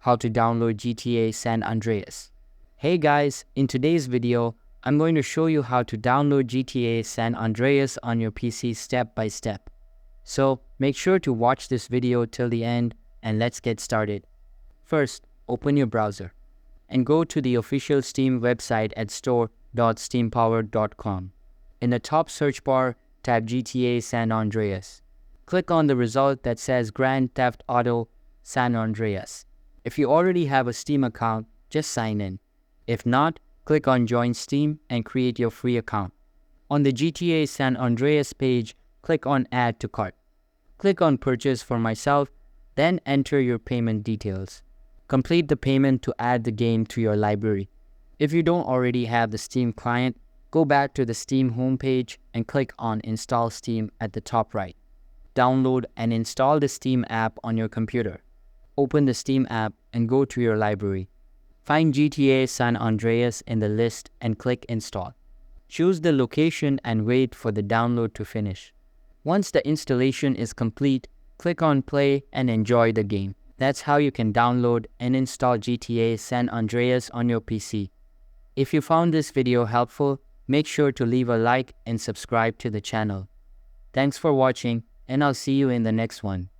how to download GTA San Andreas. Hey guys, in today's video, I'm going to show you how to download GTA San Andreas on your PC step by step. So make sure to watch this video till the end and let's get started. First, open your browser and go to the official Steam website at store.steampowered.com. In the top search bar, type GTA San Andreas. Click on the result that says Grand Theft Auto San Andreas. If you already have a Steam account, just sign in. If not, click on Join Steam and create your free account. On the GTA San Andreas page, click on Add to Cart. Click on Purchase for myself, then enter your payment details. Complete the payment to add the game to your library. If you don't already have the Steam client, go back to the Steam homepage and click on Install Steam at the top right. Download and install the Steam app on your computer. Open the Steam app and go to your library. Find GTA San Andreas in the list and click Install. Choose the location and wait for the download to finish. Once the installation is complete, click on Play and enjoy the game. That's how you can download and install GTA San Andreas on your PC. If you found this video helpful, make sure to leave a like and subscribe to the channel. Thanks for watching, and I'll see you in the next one.